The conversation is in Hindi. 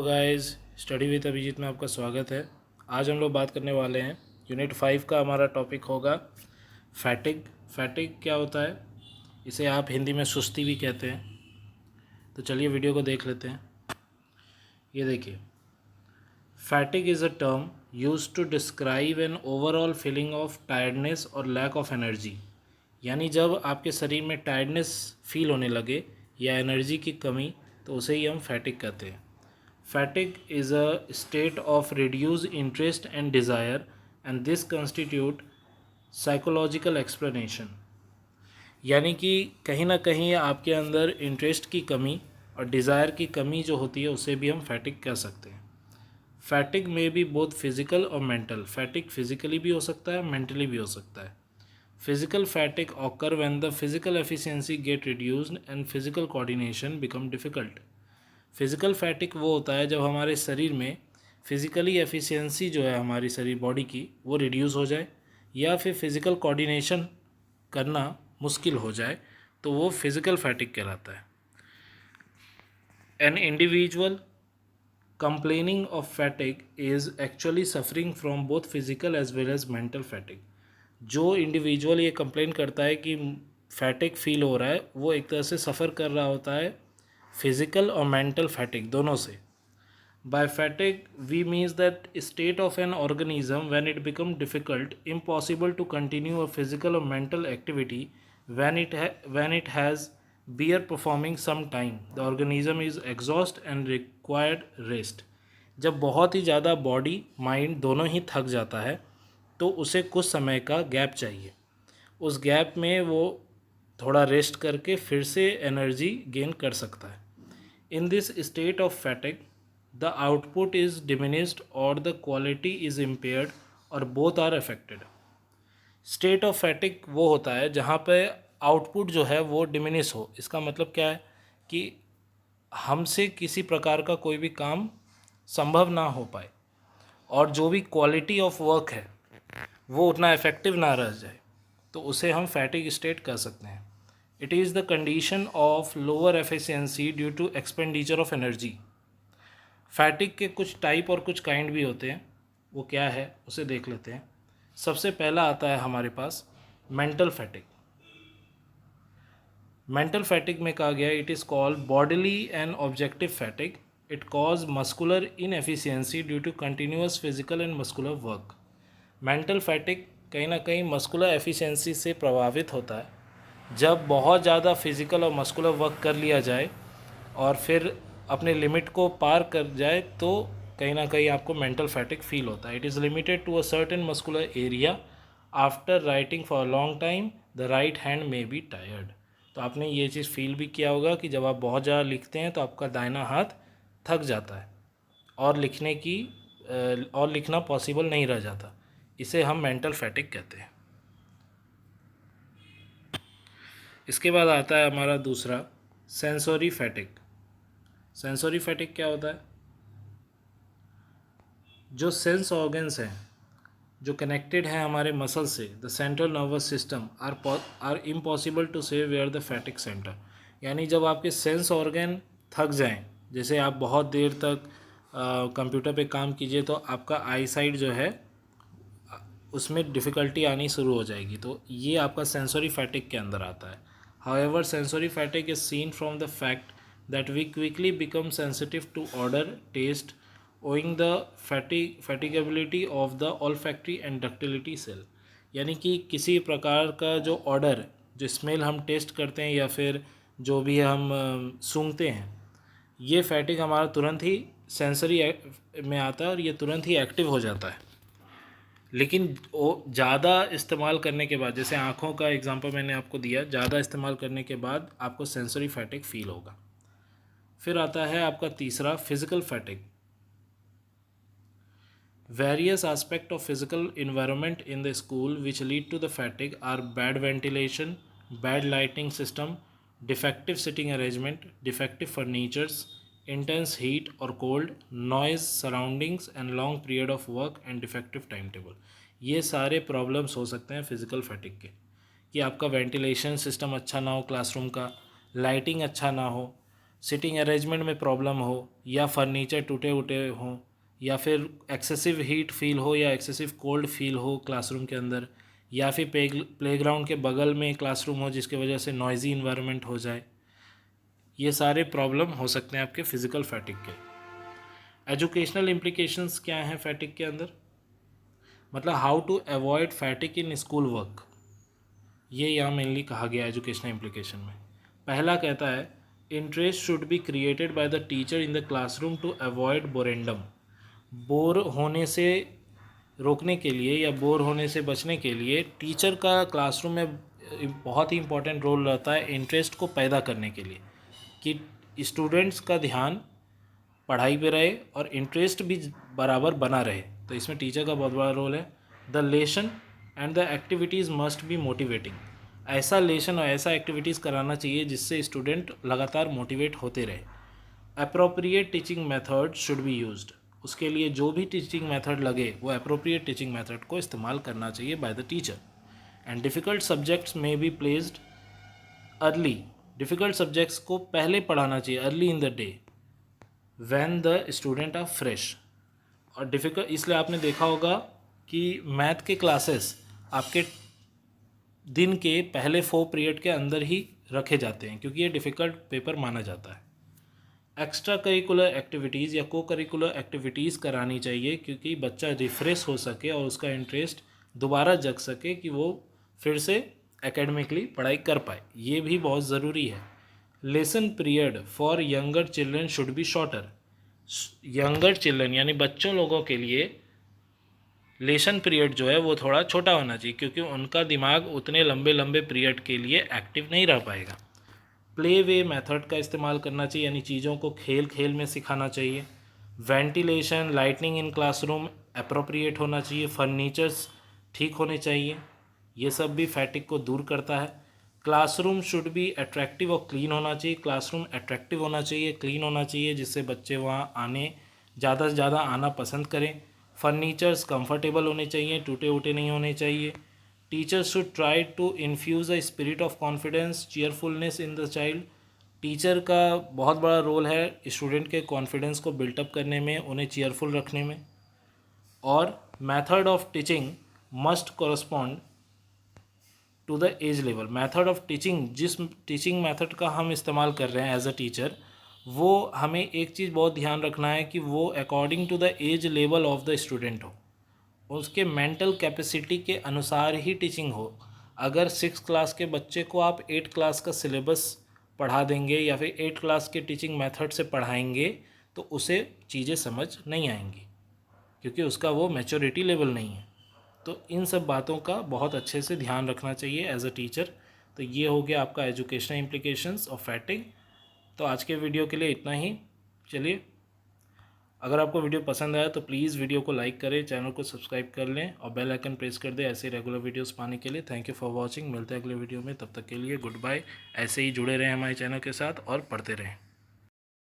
तो गाइस, स्टडी विद अभिजीत में आपका स्वागत है। आज हम लोग बात करने वाले हैं यूनिट 5 का। हमारा टॉपिक होगा फैटिग। फैटिग क्या होता है? इसे आप हिंदी में सुस्ती भी कहते हैं। तो चलिए वीडियो को देख लेते हैं। ये देखिए, fatigue is a term used to describe an overall feeling of tiredness और लैक ऑफ एनर्जी। यानी जब आपके शरीर में टायर्डनेस फील होने लगे या एनर्जी की कमी, तो उसे ही हम फैटिग कहते हैं। Fatigue is a state of reduced interest and desire, and this constitute psychological explanation। यानी कि कहीं ना कहीं आपके अंदर इंटरेस्ट की कमी और डिज़ायर की कमी जो होती है उसे भी हम फैटिग कह सकते हैं। फैटिग में भी बोथ फिजिकल और मेंटल। फैटिग फिजिकली भी हो सकता है, मेंटली भी हो सकता है। Physical fatigue occur when the physical efficiency gate reduced and physical coordination become difficult. Physical फैटिक वो होता है जब हमारे शरीर में फिज़िकली एफिशिएंसी जो है हमारी शरीर बॉडी की वो रिड्यूस हो जाए या फिर फिज़िकल कोऑर्डिनेशन करना मुश्किल हो जाए, तो वो फिज़िकल फैटिक कहलाता है। An individual complaining of fatigue is actually suffering from both physical as well as mental fatigue. जो इंडिविजुअल ये कंप्लेन करता है कि फैटिक फील हो रहा है, वो एक तरह से सफ़र कर रहा होता है फिज़िकल और मेंटल फैटिक दोनों से। By fatigue we means that state of an organism when it become difficult impossible to continue a physical और mental activity when it has beer performing some time the organism is exhaust and required rest। जब बहुत ही ज़्यादा बॉडी माइंड दोनों ही थक जाता है तो उसे कुछ समय का गैप चाहिए। उस गैप में वो थोड़ा रेस्ट करके फिर से एनर्जी गेन कर सकता है। In this state of fatigue the output is diminished और द क्वालिटी इज़ इम्पेयर्ड और both are affected. State of fatigue वो होता है जहाँ पे आउटपुट जो है वो डिमिनिश हो। इसका मतलब क्या है कि हमसे किसी प्रकार का कोई भी काम संभव ना हो पाए और जो भी क्वालिटी ऑफ वर्क है वो उतना इफेक्टिव ना रह जाए, तो उसे हम फैटिग स्टेट कह सकते हैं। It is the condition of lower efficiency due to expenditure of energy. Fatigue के कुछ टाइप और कुछ काइंड भी होते हैं, वो क्या है उसे देख लेते हैं। सबसे पहला आता है हमारे पास मेंटल फैटिग। मेंटल फैटिग में कहा गया it is called bodily and objective fatigue. It cause muscular inefficiency due to continuous physical and muscular work. Mental fatigue कहीं ना कहीं मस्कुलर एफिशिएंसी से प्रभावित होता है। जब बहुत ज़्यादा फिजिकल और मस्कुलर वर्क कर लिया जाए और फिर अपने लिमिट को पार कर जाए तो कहीं ना कहीं आपको मेंटल फैटिग फील होता है। It is limited to a certain muscular area. After writing for a long time the right hand may be tired. तो आपने ये चीज़ फील भी किया होगा कि जब आप बहुत ज़्यादा लिखते हैं तो आपका दाहिना हाथ थक जाता है और लिखना पॉसिबल नहीं रह जाता। इसे हम मेंटल फैटिग कहते हैं। इसके बाद आता है हमारा दूसरा सेंसोरी फैटिग। सेंसोरी फैटिग क्या होता है? जो सेंस ऑर्गन्स हैं जो कनेक्टेड हैं हमारे मसल से, the central nervous system are impossible to say where the fatigue centre. यानी जब आपके सेंस ऑर्गन थक जाएं, जैसे आप बहुत देर तक कंप्यूटर पे काम कीजिए तो आपका आई साइट जो है उसमें डिफ़िकल्टी आनी शुरू हो जाएगी, तो ये आपका सेंसरी फैटिक के अंदर आता है। However sensory fatigue is seen from the fact that we quickly become sensitive to odour taste owing the fatigability of the olfactory and ductility cell। यानी कि किसी प्रकार का जो ऑर्डर, जो स्मेल हम टेस्ट करते हैं या फिर जो भी हम सूंघते हैं, ये फैटिग हमारा तुरंत ही सेंसरी में आता है और ये तुरंत ही एक्टिव हो जाता है। लेकिन वो ज़्यादा इस्तेमाल करने के बाद, जैसे आँखों का एग्जांपल मैंने आपको दिया, ज़्यादा इस्तेमाल करने के बाद आपको सेंसरी फैटिग फील होगा। फिर आता है आपका तीसरा physical fatigue. Various aspects of physical environment in the school which lead to the fatigue are bad ventilation, bad lighting system, defective sitting arrangement, defective furnitures, intense heat or cold, noise surroundings and long period of work and defective timetable। ये सारे प्रॉब्लम्स हो सकते हैं फिज़िकल फैटिग के, कि आपका वेंटिलेशन सिस्टम अच्छा ना हो, क्लासरूम का लाइटिंग अच्छा ना हो, सिटिंग अरेंजमेंट में प्रॉब्लम हो, या फर्नीचर टूटे उटे हों, या फिर एक्सेसिव हीट फील हो या एक्सेसिव कोल्ड फील हो क्लासरूम के अंदर, या फिर प्लेग्राउंड के बगल में क्लासरूम हो जिसकी वजह से नॉइजी इन्वायरमेंट हो जाए, ये सारे प्रॉब्लम हो सकते हैं आपके फिज़िकल फैटिग के। एजुकेशनल इम्प्लीकेशंस क्या हैं फैटिग के अंदर, मतलब how to avoid fatigue in school work, ये यहाँ मेनली कहा गया एजुकेशनल इम्प्लीकेशन में। पहला कहता है interest should be created by the teacher in the classroom to avoid boredom. Bore होने से रोकने के लिए या बोर होने से बचने के लिए टीचर का क्लासरूम में बहुत ही इम्पोर्टेंट रोल रहता है इंटरेस्ट को पैदा करने के लिए, कि स्टूडेंट्स का ध्यान पढ़ाई पे रहे और इंटरेस्ट भी बराबर बना रहे। तो इसमें टीचर का बहुत बड़ा रोल है। The lesson and the activities must be motivating. ऐसा लेसन और ऐसा एक्टिविटीज़ कराना चाहिए जिससे स्टूडेंट लगातार मोटिवेट होते रहे। Appropriate teaching method should be used. उसके लिए जो भी टीचिंग मेथड लगे वो अप्रोप्रिएट टीचिंग मेथड को इस्तेमाल करना चाहिए by the teacher. And difficult subjects में be placed early. Difficult subjects को पहले पढ़ाना चाहिए early in the day when the student are fresh. और डिफ़िकल्ट इसलिए आपने देखा होगा कि मैथ के क्लासेस आपके दिन के पहले 4 पीरियड के अंदर ही रखे जाते हैं क्योंकि ये डिफ़िकल्ट पेपर माना जाता है। एक्स्ट्रा करिकुलर एक्टिविटीज़ या को करिकुलर एक्टिविटीज़ करानी चाहिए क्योंकि बच्चा रिफ्रेश हो सके और उसका इंटरेस्ट दोबारा जग सके कि वो फिर से एकेडमिकली पढ़ाई कर पाए, ये भी बहुत ज़रूरी है। Lesson period for younger children should be shorter. Younger children यानी बच्चों लोगों के लिए लेसन पीरियड जो है वो थोड़ा छोटा होना चाहिए क्योंकि उनका दिमाग उतने लंबे लंबे पीरियड के लिए एक्टिव नहीं रह पाएगा। प्ले वे मेथड का इस्तेमाल करना चाहिए यानी चीज़ों को खेल खेल में सिखाना चाहिए। Ventilation lightning in classroom appropriate होना चाहिए। फर्नीचर्स ठीक होने चाहिए, ये सब भी फैटिग को दूर करता है। क्लासरूम शुड बी अट्रैक्टिव और क्लीन होना चाहिए। क्लासरूम अट्रैक्टिव होना चाहिए, क्लीन होना चाहिए जिससे बच्चे वहाँ आने ज़्यादा से ज़्यादा आना पसंद करें। फर्नीचर्स कंफर्टेबल होने चाहिए, टूटे उटे नहीं होने चाहिए। Teachers should try to infuse a spirit of confidence cheerfulness in the child. Teacher का बहुत बड़ा रोल है स्टूडेंट के कॉन्फिडेंस को बिल्टअप करने में, उन्हें चीयरफुल रखने में। और method of teaching must correspond to the age level. Method of teaching, जिस टीचिंग मेथड का हम इस्तेमाल कर रहे हैं एज अ टीचर, वो हमें एक चीज़ बहुत ध्यान रखना है कि वो according to the age level of the student हो, उसके मेंटल कैपेसिटी के अनुसार ही टीचिंग हो। अगर 6 क्लास के बच्चे को आप 8 क्लास का सिलेबस पढ़ा देंगे या फिर 8 क्लास के टीचिंग मेथड से पढ़ाएंगे तो उसे चीज़ें समझ नहीं आएंगी क्योंकि उसका वो मैच्योरिटी लेवल नहीं है। तो इन सब बातों का बहुत अच्छे से ध्यान रखना चाहिए एज अ टीचर। तो ये हो गया आपका एजुकेशनल इम्प्लीकेशंस ऑफ फैटिग। तो आज के वीडियो के लिए इतना ही। चलिए, अगर आपको वीडियो पसंद आया तो प्लीज़ वीडियो को लाइक करें, चैनल को सब्सक्राइब कर लें और बेल आइकन प्रेस कर दें ऐसे रेगुलर वीडियोस पाने के लिए। Thank you for watching. मिलते हैं अगले वीडियो में, तब तक के लिए गुड बाय। ऐसे ही जुड़े रहें हमारे चैनल के साथ और पढ़ते रहें।